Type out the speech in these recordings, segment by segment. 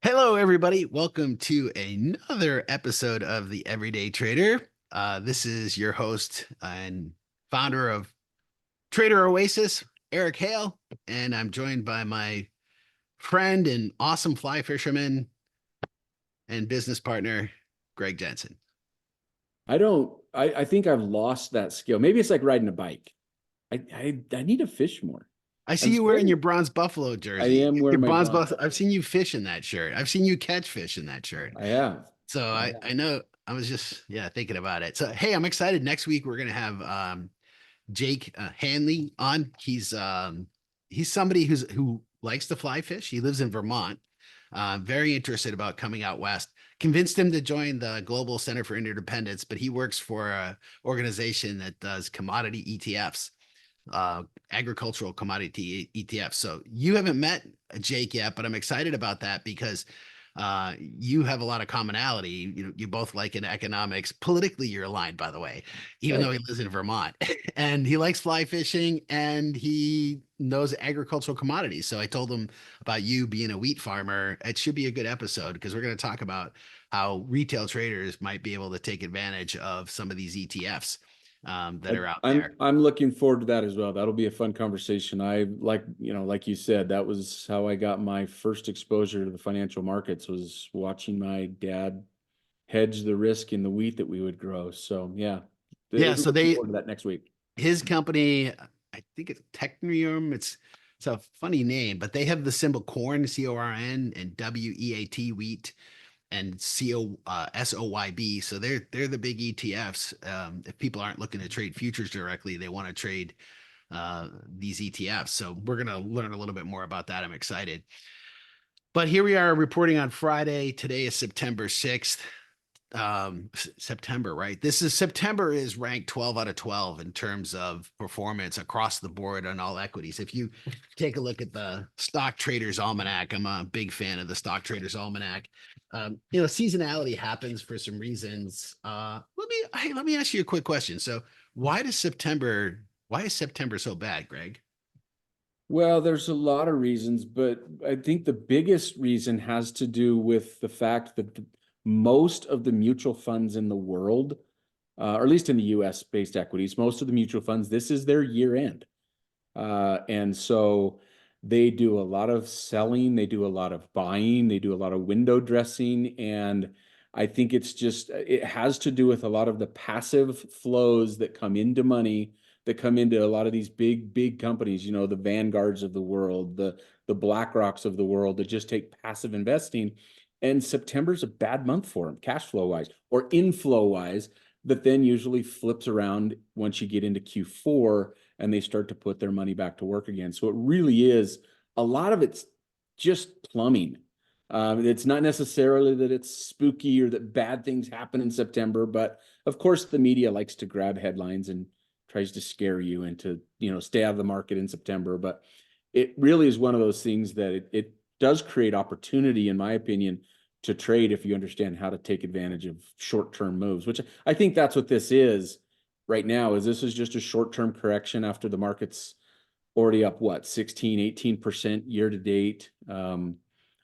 Hello, everybody. Welcome to another episode of the Everyday Trader. This is your host and founder of Trader Oasis, Eric Hale, and I'm joined by my friend and awesome fly fisherman and business partner, Greg Jensen. I think I've lost that skill. Maybe it's like riding a bike. I need to fish more. I see I'm you wearing still, your bronze buffalo I jersey. am Your wearing my bronze bronze. buffalo. I've seen you fish in that shirt. I've seen you catch fish in that shirt. I have. So I I have. know I was just thinking about it. So hey, I'm excited. Next week we're gonna have Jake Hanley on. He's somebody who likes to fly fish. He lives in Vermont. Very interested about coming out west. Convinced him to join the Global Center for Interdependence, but he works for a organization that does commodity ETFs, agricultural commodity ETFs. So you haven't met Jake yet, but I'm excited about that because you have a lot of commonality. You both like in economics. Politically, you're aligned, by the way, even though Okay. he lives in Vermont and he likes fly fishing and he knows agricultural commodities. So I told him about you being a wheat farmer. It should be a good episode because we're going to talk about how retail traders might be able to take advantage of some of these ETFs that I, are out I'm there. I'm looking forward to that as well. That'll be a fun conversation. Like you said, that was how I got my first exposure to the financial markets was watching my dad hedge the risk in the wheat that we would grow. So yeah, Yeah. So looking forward to that next week. his company, I think it's Technium. It's a funny name, but they have the symbol corn, CORN, and WEAT wheat, and SOYB. So they're the big ETFs. If people aren't looking to trade futures directly, they want to trade these ETFs. So we're gonna learn a little bit more about that. I'm excited. But here we are reporting on Friday. Today is September 6th. September, right? This is September is ranked 12 out of 12 in terms of performance across the board on all equities. If you take a look at the Stock Traders Almanac, I'm a big fan of the Stock Traders Almanac. Seasonality happens for some reasons. Let me ask you a quick question. So, why is September so bad, Greg? Well, there's a lot of reasons, but I think the biggest reason has to do with the fact that most of the mutual funds in the world, or at least in the US based equities, most of the mutual funds, this is their year end. And so they do a lot of selling, they do a lot of buying, they do a lot of window dressing. And I think it has to do with a lot of the passive flows that come into money, that come into a lot of these big companies, the Vanguards of the world, the BlackRocks of the world that just take passive investing. And September's a bad month for them, cash flow wise or inflow wise, that then usually flips around once you get into Q4 and they start to put their money back to work again. So it really is a lot of it's just plumbing. It's not necessarily that it's spooky or that bad things happen in September, but of course the media likes to grab headlines and tries to scare you into, stay out of the market in September. But it really is one of those things that it does create opportunity, in my opinion, to trade if you understand how to take advantage of short-term moves, which I think that's what this is right now. Is this is just a short-term correction after the market's already up, what, 16-18% year to date, on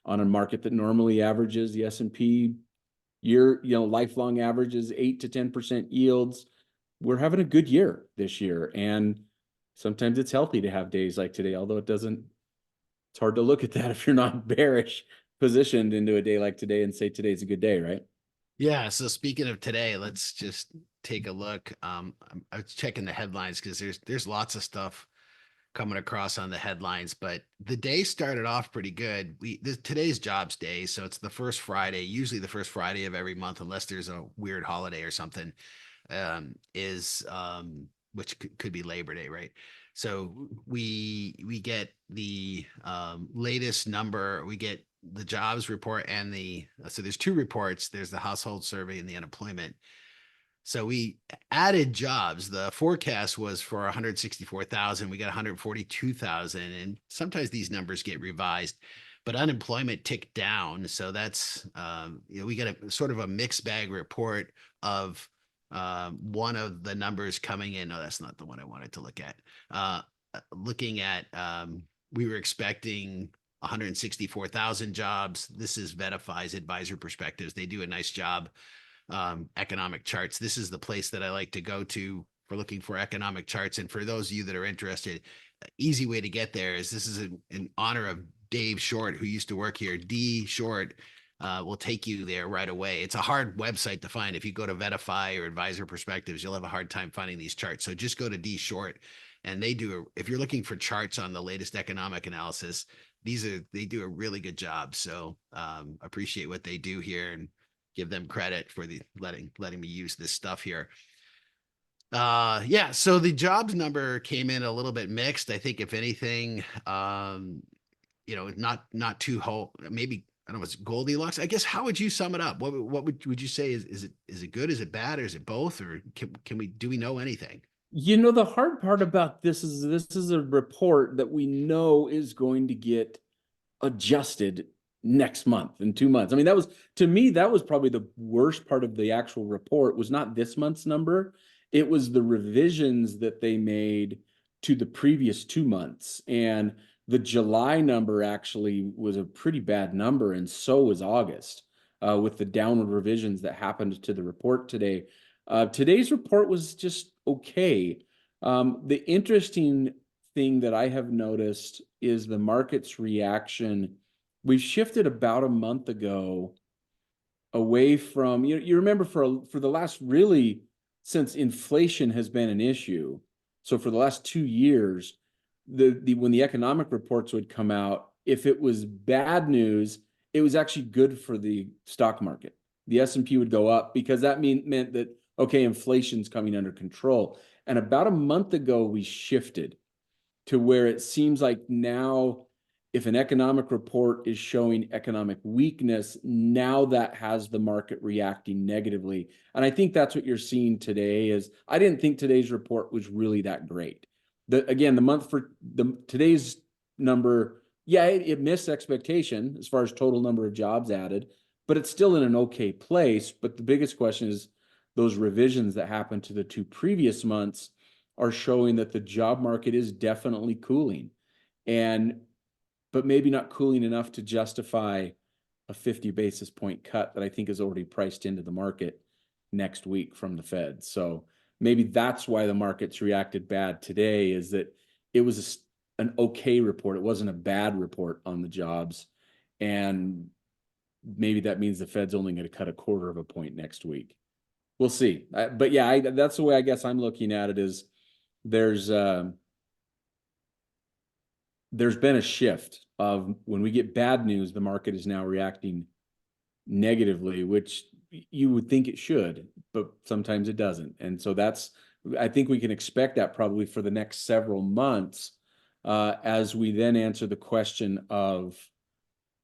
a market that normally averages the S&P lifelong averages 8 to 10% yields. We're having a good year this year. And sometimes it's healthy to have days like today, although it's hard to look at that if you're not bearish positioned into a day like today and say today's a good day, right? Yeah. So speaking of today, let's just take a look. I was checking the headlines because there's lots of stuff coming across on the headlines, but the day started off pretty good. Today's jobs day, so it's the first Friday, usually the first Friday of every month, unless there's a weird holiday or something. Is Which could be Labor Day, right? So we get the latest number. We get the jobs report and so there's two reports. There's the household survey and the unemployment. So we added jobs. The forecast was for 164,000. We got 142,000. And sometimes these numbers get revised, but unemployment ticked down. So that's, we got a sort of a mixed bag report of one of the numbers coming in. No, that's not the one I wanted to look at. Looking at, we were expecting 164,000 jobs. This is Vetify's Advisor Perspectives. They do a nice job. Economic charts. This is the place that I like to go to for looking for economic charts. And for those of you that are interested, easy way to get there is this is in honor of Dave Short, who used to work here. D Short will take you there right away. It's a hard website to find. If you go to Vetify or Advisor Perspectives, you'll have a hard time finding these charts. So just go to D Short, and if you're looking for charts on the latest economic analysis, they do a really good job. So appreciate what they do here and give them credit for the letting me use this stuff here. Yeah, so the jobs number came in a little bit mixed. I think if anything, not too whole, maybe I don't know, it's Goldilocks. I guess how would you sum it up? What would you say is it good? Is it bad? Or is it both? Or do we know anything? The hard part about this is a report that we know is going to get adjusted next month in 2 months. I mean, to me, that was probably the worst part of the actual report, was not this month's number. It was the revisions that they made to the previous 2 months. And the July number actually was a pretty bad number, and so was August, with the downward revisions that happened to the report today. Today's report was just okay. The interesting thing that I have noticed is the market's reaction. We've shifted about a month ago away from, you remember for the last, really, since inflation has been an issue. So for the last 2 years, when the economic reports would come out, if it was bad news, it was actually good for the stock market. The S&P would go up because that meant that, okay, inflation's coming under control. And about a month ago, we shifted to where it seems like now, if an economic report is showing economic weakness, now that has the market reacting negatively. And I think that's what you're seeing today. I didn't think today's report was really that great. Today's number, yeah, it missed expectation as far as total number of jobs added, but it's still in an okay place. But the biggest question is those revisions that happened to the 2 previous months are showing that the job market is definitely cooling, but maybe not cooling enough to justify a 50 basis point cut that I think is already priced into the market next week from the Fed. So maybe that's why the market's reacted bad today, is that it was an okay report. It wasn't a bad report on the jobs. And maybe that means the Fed's only going to cut a 1/4 of a point next week. We'll see. But yeah, that's the way I guess I'm looking at it, is there's been a shift of, when we get bad news, the market is now reacting negatively, which you would think it should, but sometimes it doesn't. And so I think we can expect that probably for the next several months, as we then answer the question of,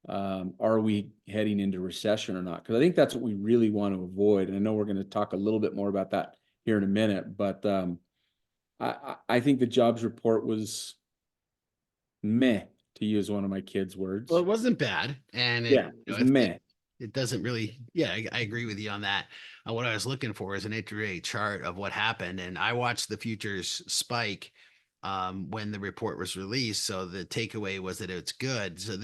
are we heading into recession or not? Because I think that's what we really want to avoid. And I know we're going to talk a little bit more about that here in a minute, but I think the jobs report was meh, to use one of my kids' words. Well, it wasn't bad, and Yeah, it was meh. It doesn't really. Yeah, I agree with you on that. What I was looking for is an intraday chart of what happened, and I watched the futures spike when the report was released. So the takeaway was that it's good. So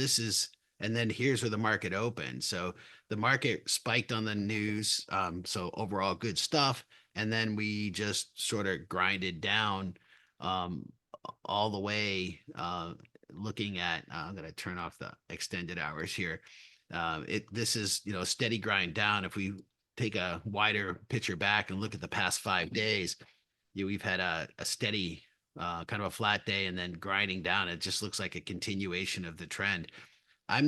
and then here's where the market opened. So the market spiked on the news. So overall good stuff. And then we just sort of grinded down all the way, looking at, I'm going to turn off the extended hours here. This is, steady grind down. If we take a wider picture back and look at the past 5 days, we've had a steady, kind of a flat day and then grinding down. It just looks like a continuation of the trend. I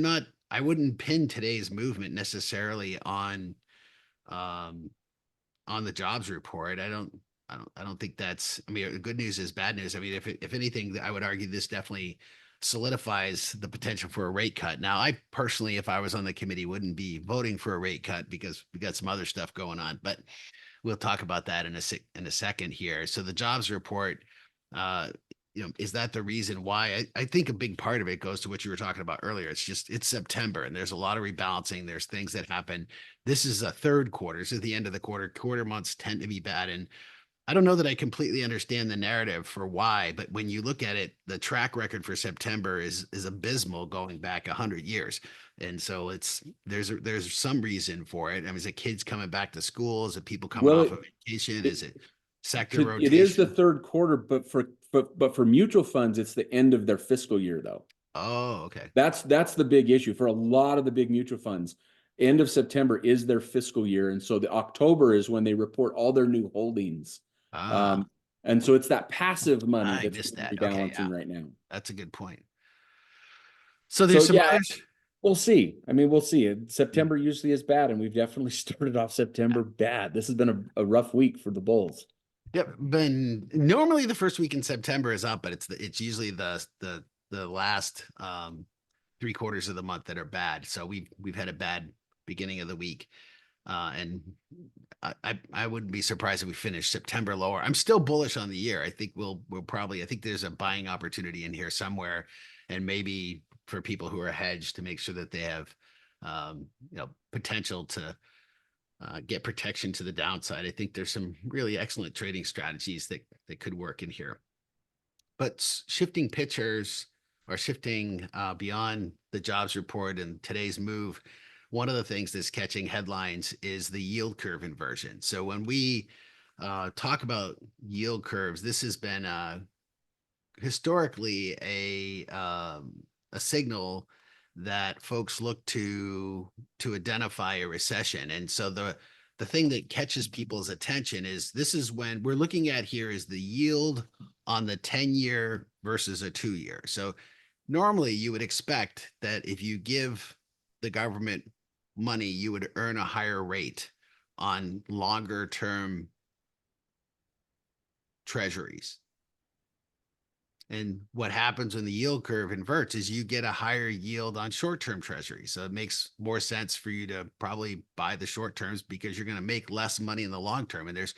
wouldn't pin today's movement necessarily on the jobs report. I don't think that's, I mean, good news is bad news. I mean, if anything, I would argue this definitely solidifies the potential for a rate cut. Now, I personally, if I was on the committee, wouldn't be voting for a rate cut because we got some other stuff going on, but we'll talk about that in a second here. So the jobs report, is that the reason why? I think a big part of it goes to what you were talking about earlier. It's September and there's a lot of rebalancing. There's things that happen. This is a third quarter. This is the end of the quarter. Quarter months tend to be bad. And I don't know that I completely understand the narrative for why, but when you look at it, the track record for September is abysmal going back 100 years. And so there's some reason for it. I mean, is it kids coming back to school? Is it people coming Well, off of vacation? Is it sector it is the rotation? third quarter, but for mutual funds, it's the end of their fiscal year though. Oh, okay. That's the big issue for a lot of the big mutual funds. End of September is their fiscal year, and so the October is when they report all their new holdings. Ah, Um, and so it's that passive money I that's missed that. Okay, rebalancing yeah, right now. that's a good point. So So there's some yeah, others. we'll see. I mean, we'll see. Yeah. September usually is bad, and we've definitely started off September bad. This has been a rough week for the Bulls. Yep. But normally the first week in September is up, but it's usually the last 3 quarters of the month that are bad. So we've had a bad beginning of the week. And I wouldn't be surprised if we finish September lower. I'm still bullish on the year. I think we'll probably, I think there's a buying opportunity in here somewhere, and maybe for people who are hedged to make sure that they have potential to get protection to the downside. I think there's some really excellent trading strategies that could work in here. But shifting pictures or shifting beyond the jobs report and today's move, one of the things that's catching headlines is the yield curve inversion. So when we talk about yield curves, this has been historically a signal that folks look to identify a recession. And so the thing that catches people's attention is this is when we're looking at here is the yield on the 10-year versus a 2-year. So normally you would expect that if you give the government money, you would earn a higher rate on longer term treasuries. And what happens when the yield curve inverts is you get a higher yield on short-term treasuries. So it makes more sense for you to probably buy the short terms because you're going to make less money in the long term. And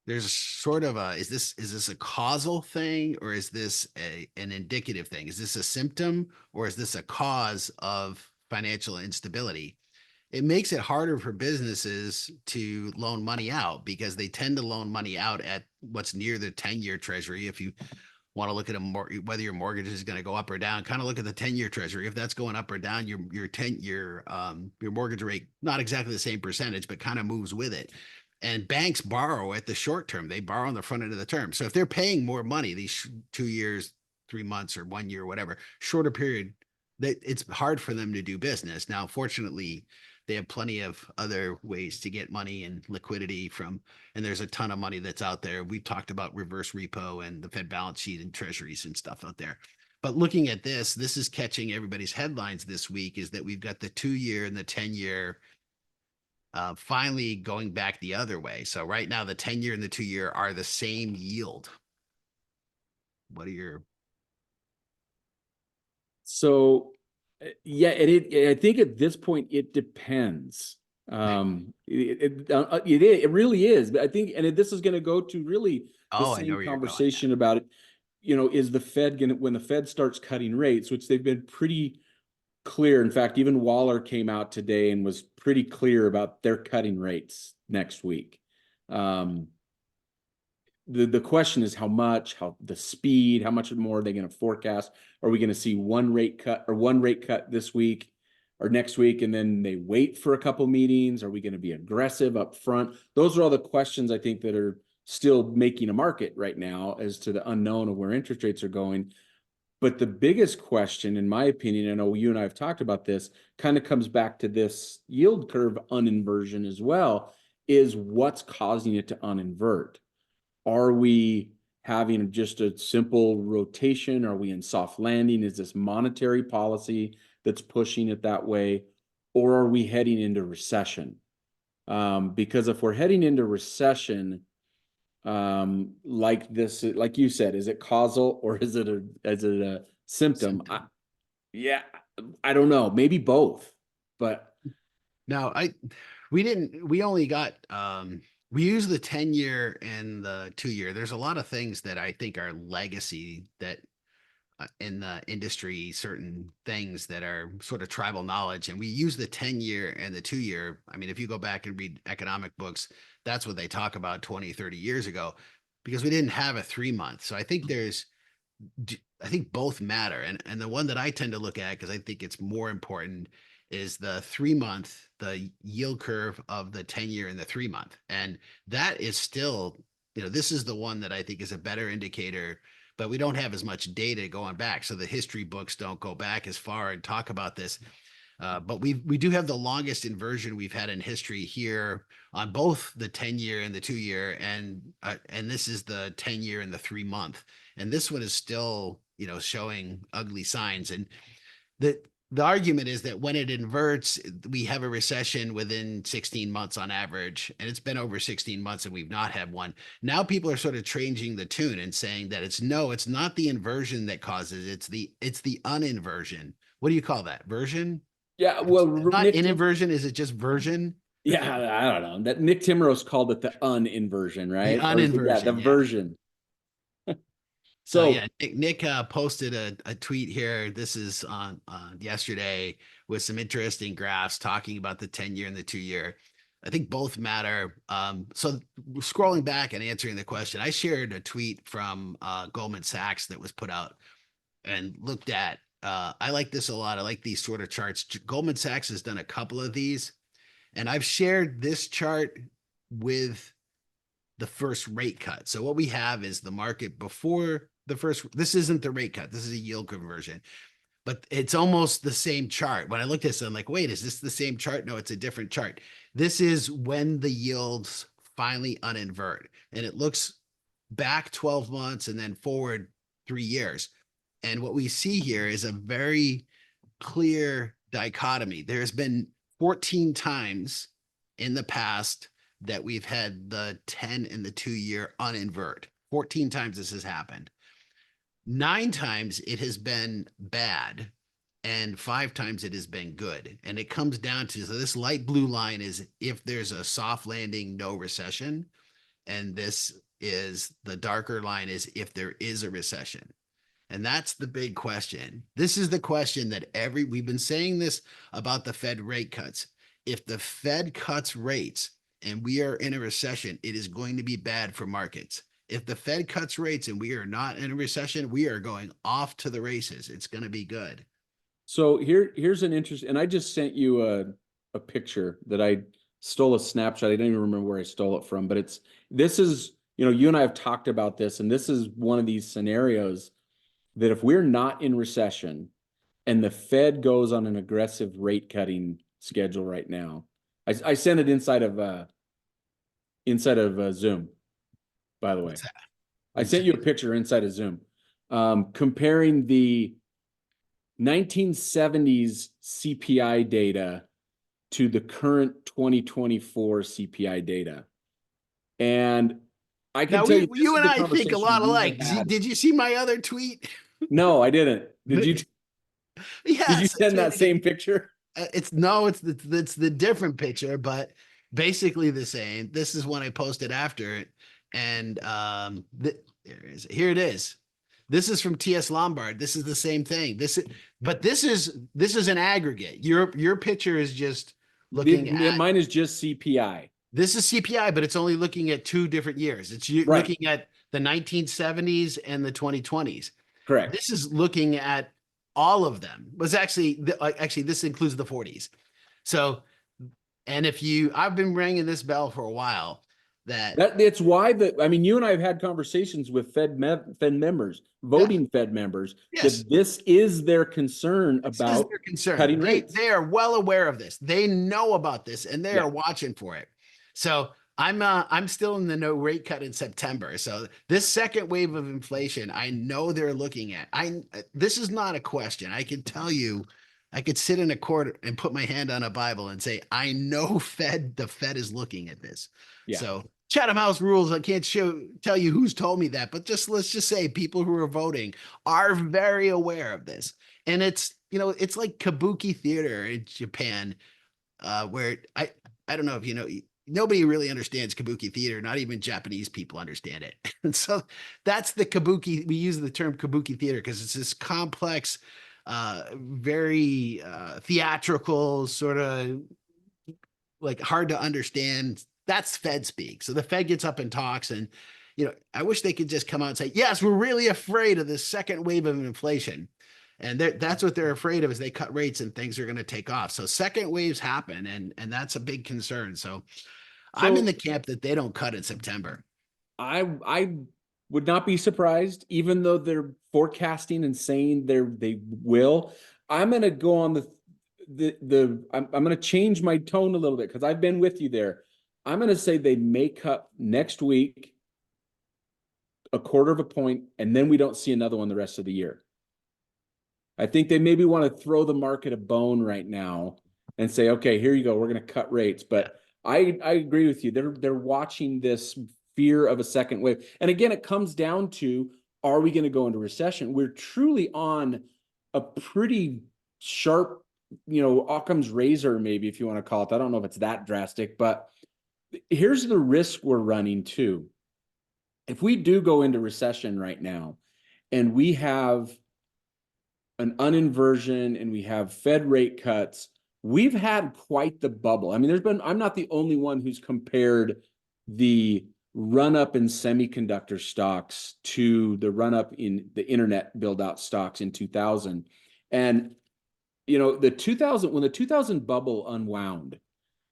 there's sort of a, is this a causal thing, or is this an indicative thing? Is this a symptom, or is this a cause of financial instability? It makes it harder for businesses to loan money out because they tend to loan money out at what's near the 10-year treasury. If you want to look at whether your mortgage is going to go up or down, kind of look at the 10-year treasury. If that's going up or down, your mortgage rate, not exactly the same percentage, but kind of moves with it. And banks borrow at the short term. They borrow on the front end of the term. So if they're paying more money, these 2 years, 3 months, or 1 year, or whatever, shorter period, that it's hard for them to do business. Now, fortunately, they have plenty of other ways to get money and liquidity from, and there's a ton of money that's out there. We've talked about reverse repo and the Fed balance sheet and treasuries and stuff out there. But looking at this is catching everybody's headlines this week, is that we've got the 2-year and the 10-year finally going back the other way. So right now, the 10-year and the 2-year are the same yield. What are your... So yeah, I think at this point it depends. It really is. But I think, and this is going to go to really the Oh, I know same where you're going. conversation about it. Is the Fed going to, when the Fed starts cutting rates, which they've been pretty clear. In fact, even Waller came out today and was pretty clear about their cutting rates next week. The question is how much, how the speed, how much more are they going to forecast? Are we going to see one rate cut this week or next week, and then they wait for a couple meetings? Are we going to be aggressive up front? Those are all the questions I think that are still making a market right now as to the unknown of where interest rates are going. But the biggest question, in my opinion, I know you and I have talked about this, kind of comes back to this yield curve uninversion as well, is what's causing it to uninvert? Are we having just a simple rotation? Are we in soft landing? Is this monetary policy that's pushing it that way? Or are we heading into recession? Because if we're heading into recession, like this, like you said, is it causal or is it a symptom? I don't know. Maybe both, but Now, we only got we use the 10-year and the 2-year. There's a lot of things that I think are legacy that in the industry, certain things that are sort of tribal knowledge. And we use the 10-year and the 2-year. I mean, if you go back and read economic books, that's what they talk about 20, 30 years ago, because we didn't have a 3-month. So I think both matter. And the one that I tend to look at, because I think it's more important, is the 3-month, the yield curve of the 10-year and the 3-month. And that is still, this is the one that I think is a better indicator, but we don't have as much data going back. So the history books don't go back as far and talk about this. But we do have the longest inversion we've had in history here on both the 10-year and the 2-year, and this is the 10-year and the 3-month, and this one is still showing ugly signs. And the argument is that when it inverts, we have a recession within 16 months on average, and it's been over 16 months and we've not had one. Now people are sort of changing the tune and saying that it's not the inversion that causes it's the uninversion. What do you call that? Version? Yeah, well, It's not in inversion. Is it just version? Yeah, I don't know. That Nick Timrose called it the uninversion, right? The uninversion. Yeah, the version. So yeah, Nick posted a tweet here. This is on yesterday with some interesting graphs talking about the 10-year and the 2-year. I think both matter. So scrolling back and answering the question, I shared a tweet from Goldman Sachs that was put out and looked at. I like this a lot. I like these sort of charts. Goldman Sachs has done a couple of these, and I've shared this chart with the first rate cut. So what we have is the market before the first, this isn't the rate cut. This is a yield conversion, but it's almost the same chart. When I looked at this, I'm like, wait, is this the same chart? No, it's a different chart. This is when the yields finally uninvert, and it looks back 12 months and then forward 3 years. And what we see here is a very clear dichotomy. There's been 14 times in the past that we've had the 10 and the 2-year uninvert. 14 times this has happened. 9 times it has been bad, and 5 times it has been good. And it comes down to, so this light blue line is if there's a soft landing, no recession. And this is the darker line is if there is a recession. And that's the big question. This is the question that we've been saying this about the Fed rate cuts. If the Fed cuts rates and we are in a recession, it is going to be bad for markets. If the Fed cuts rates and we are not in a recession, we are going off to the races. It's going to be good. So here's an interesting, and I just sent you a picture that I stole a snapshot. I don't even remember where I stole it from, but this is, you and I have talked about this, and this is one of these scenarios that if we're not in recession and the Fed goes on an aggressive rate cutting schedule right now, I sent it inside of Zoom, by the way. I sent you a picture inside of Zoom, comparing the 1970s CPI data to the current 2024 CPI data. And I can tell you and I think a lot alike. Did you see my other tweet? No, I didn't. Did you? Yes. Did you send that same picture? It's the different picture, but basically the same. This is one I posted after it, and here it is. This is from TS Lombard. This is the same thing. This is an aggregate. Your picture is just looking at. Mine is just CPI. This is CPI, but it's only looking at 2 different years. It's looking at the 1970s and the 2020s. Correct. This is looking at all of them. Was actually this includes the 40s. So, and I've been ringing this bell for a while. It's why you and I have had conversations with Fed members, voting Fed members, that this is their concern about cutting rates. They are well aware of this. They know about this, and they are watching for it. So I'm still in the no rate cut in September. So this second wave of inflation, I know they're looking at. This is not a question. I can tell you, I could sit in a court and put my hand on a Bible and say, I know the Fed is looking at this. Yeah. So Chatham House rules, I can't tell you who's told me that, but let's just say people who are voting are very aware of this. And it's like kabuki theater in Japan, where I don't know if nobody really understands kabuki theater. Not even Japanese people understand it. And so that's the kabuki. We use the term kabuki theater because it's this complex, very theatrical, sort of like hard to understand. That's Fed speak. So the Fed gets up and talks, and I wish they could just come out and say, yes, we're really afraid of this second wave of inflation. And that's what they're afraid of, is they cut rates and things are going to take off. So second waves happen, and that's a big concern. So I'm in the So camp that they don't cut in September. I would not be surprised, even though they're forecasting and saying they will. I'm gonna go on I'm gonna change my tone a little bit because I've been with you there. I'm gonna say they may cut next week a quarter of a point, and then we don't see another one the rest of the year. I think they maybe want to throw the market a bone right now and say, okay, here you go, we're going to cut rates. But I agree with you. They're watching this fear of a second wave. And again, it comes down to, are we going to go into recession? We're truly on a pretty sharp, Occam's razor, maybe, if you want to call it. I don't know if it's that drastic, but here's the risk we're running too. If we do go into recession right now and we have an uninversion and we have Fed rate cuts, we've had quite the bubble. I mean, I'm not the only one who's compared the run up in semiconductor stocks to the run up in the internet build out stocks in 2000. And, when the 2000 bubble unwound,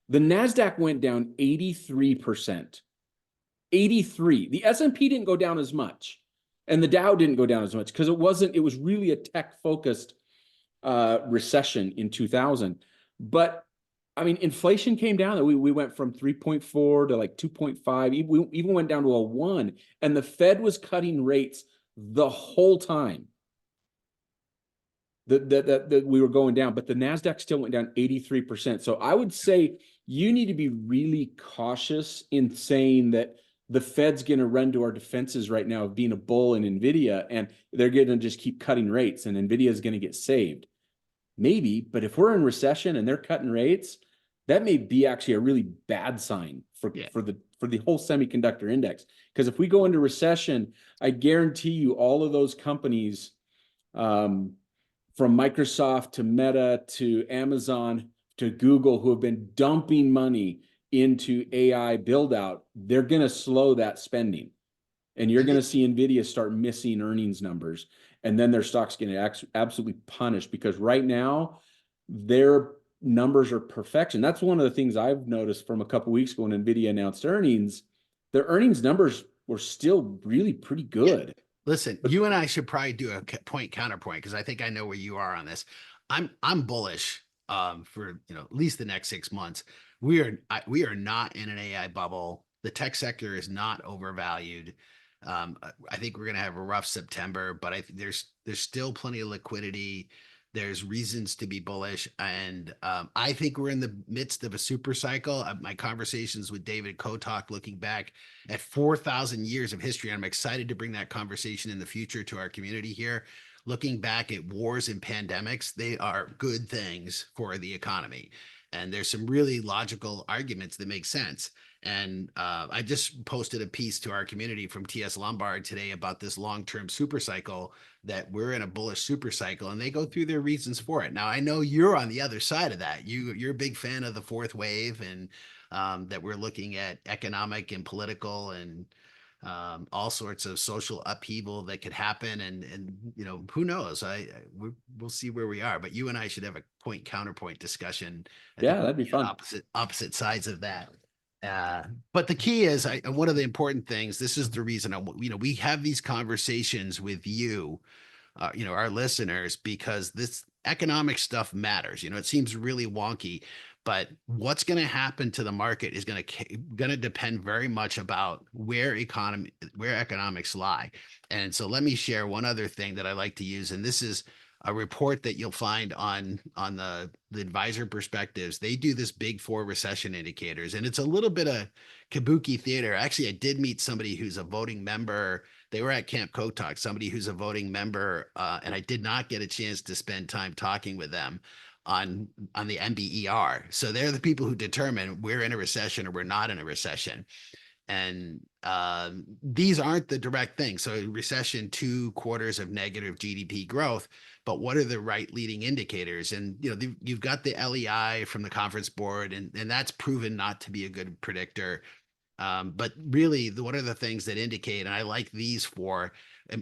the NASDAQ went down 83%. 83. The S&P didn't go down as much. And the Dow didn't go down as much because it was really a tech focused recession in 2000. But I mean, inflation came down. We went from 3.4 to like 2.5. We even went down to a 1. And the Fed was cutting rates the whole time that we were going down. But the NASDAQ still went down 83%. So I would say you need to be really cautious in saying that the Fed's going to run to our defenses right now of being a bull in NVIDIA, and they're going to just keep cutting rates, and NVIDIA is going to get saved. Maybe, but if we're in recession and they're cutting rates, that may be actually a really bad sign for the whole semiconductor index. Because if we go into recession, I guarantee you all of those companies, from Microsoft to Meta to Amazon to Google, who have been dumping money into AI build out, they're going to slow that spending. And you're going to see NVIDIA start missing earnings numbers. And then their stock's going to absolutely punished, because right now their numbers are perfection. That's one of the things I've noticed from a couple of weeks ago when NVIDIA announced earnings. Their earnings numbers were still really pretty good. Yeah. Listen, you and I should probably do a point counterpoint, because I think I know where you are on this. I'm bullish for at least the next 6 months. We are not in an AI bubble. The tech sector is not overvalued. I think we're going to have a rough September, but I think there's still plenty of liquidity. There's reasons to be bullish, and I think we're in the midst of a super cycle. My conversations with David Kotok, looking back at 4,000 years of history, I'm excited to bring that conversation in the future to our community here. Looking back at wars and pandemics, they are good things for the economy. And there's some really logical arguments that make sense. And I just posted a piece to our community from TS Lombard today about this long-term super cycle, that we're in a bullish super cycle, and they go through their reasons for it. Now, I know you're on the other side of that. You're a big fan of the fourth wave, and that we're looking at economic and political and all sorts of social upheaval that could happen, and who knows? We'll see where we are. But you and I should have a point counterpoint discussion. Yeah, that'd be fun. Opposite sides of that. But the key is, one of the important things. This is the reason we have these conversations with you, our listeners, because this economic stuff matters. It seems really wonky, but what's going to happen to the market is going to depend very much about where economics lie. And so let me share one other thing that I like to use, and this is a report that you'll find on the advisor perspectives. They do this big 4 recession indicators, and it's a little bit of kabuki theater. Actually, I did meet somebody who's a voting member. They were at Camp Kotok, somebody who's a voting member, and I did not get a chance to spend time talking with them. on the MBER. So they're the people who determine we're in a recession or we're not in a recession. And these aren't the direct things. So recession, 2 quarters of negative GDP growth, but what are the right leading indicators? And you've got the LEI from the conference board, and that's proven not to be a good predictor. But really, what are the things that indicate? And I like these for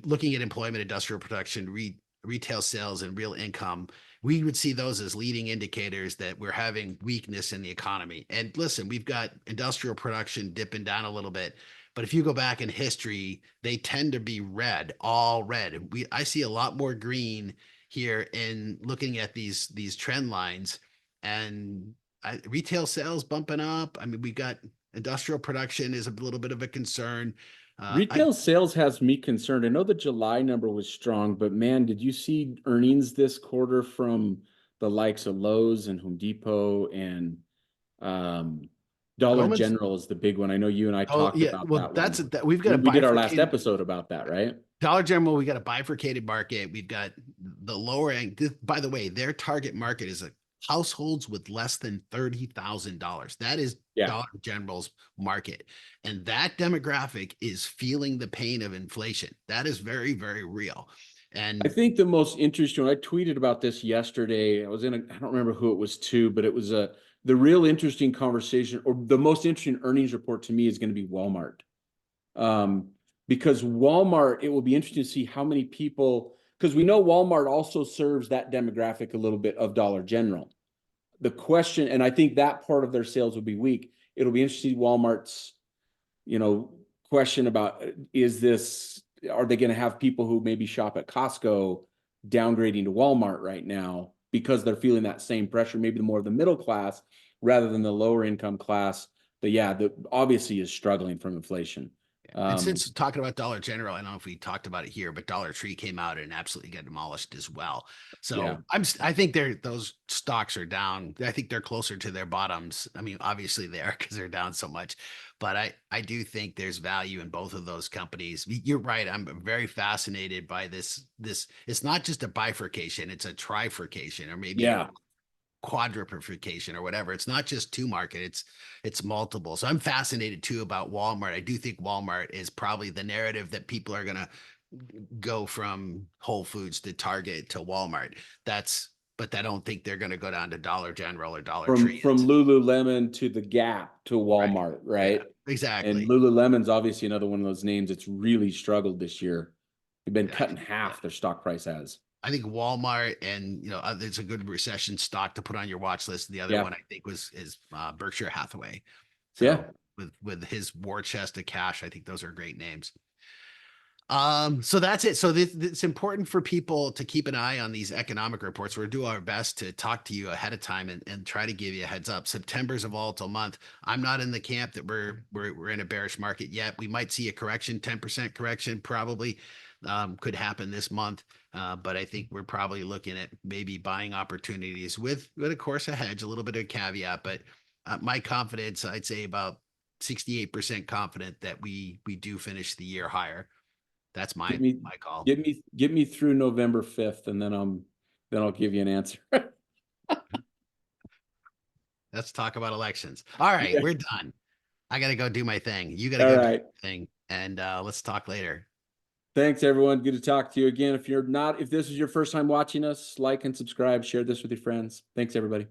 looking at employment, industrial production, retail sales, and real income. We would see those as leading indicators that we're having weakness in the economy. And listen, we've got industrial production dipping down a little bit, but if you go back in history, they tend to be red, all red. I see a lot more green here in looking at these trend lines, and retail sales bumping up. I mean, we got industrial production is a little bit of a concern. Retail sales has me concerned. I know the July number was strong, but man, did you see earnings this quarter from the likes of Lowe's and Home Depot and Dollar Goldman's, General is the big one. I know you and I oh talked yeah, about well that one. we've got a We did our last bifurcated episode about that, right? Dollar General. We got a bifurcated market. We've got the lower end. By the way, their target market is households with less than $30,000. That is Dollar General's market. And that demographic is feeling the pain of inflation. That is very, very real. And I think the most interesting, I tweeted about this yesterday. I don't remember who it was to, but it was the real interesting conversation, or the most interesting earnings report to me, is going to be Walmart. Because Walmart, it will be interesting to see how many people, because we know Walmart also serves that demographic a little bit of Dollar General. The question, and I think that part of their sales will be weak. It'll be interesting to see Walmart's, question about, are they going to have people who maybe shop at Costco downgrading to Walmart right now because they're feeling that same pressure, maybe the more of the middle class rather than the lower income class that obviously is struggling from inflation. And since talking about Dollar General, I don't know if we talked about it here, but Dollar Tree came out and absolutely got demolished as well. So I think those stocks are down. I think they're closer to their bottoms. I mean, obviously they are because they're down so much, but I do think there's value in both of those companies. You're right. I'm very fascinated by this. It's not just a bifurcation; it's a trifurcation, or maybe quadruplication or whatever. It's not just two market, it's multiple. So I'm fascinated too about Walmart. I do think Walmart is probably the narrative that people are going to go from Whole Foods to Target to Walmart. But I don't think they're going to go down to Dollar General or Dollar Tree. From Lululemon to the Gap to Walmart, right? Yeah, exactly. And Lululemon's obviously another one of those names that's really struggled this year. They've been cut in half, their stock price has. I think Walmart, and it's a good recession stock to put on your watch list. The other one I think is Berkshire Hathaway. So with his war chest of cash, I think those are great names. So that's it. So it's important for people to keep an eye on these economic reports. We're doing our best to talk to you ahead of time and try to give you a heads up. September's a volatile month. I'm not in the camp that we're in a bearish market yet. We might see a correction, 10% correction, probably could happen this month. But I think we're probably looking at maybe buying opportunities with of course a hedge, a little bit of caveat, but my confidence, I'd say about 68% confident that we do finish the year higher. That's my call. Get me through November 5th, and then I'll give you an answer. Let's talk about elections. All right, we're done. I got to go do my thing. You got to do your thing, and let's talk later. Thanks, everyone. Good to talk to you again. If this is your first time watching us, like and subscribe, share this with your friends. Thanks, everybody.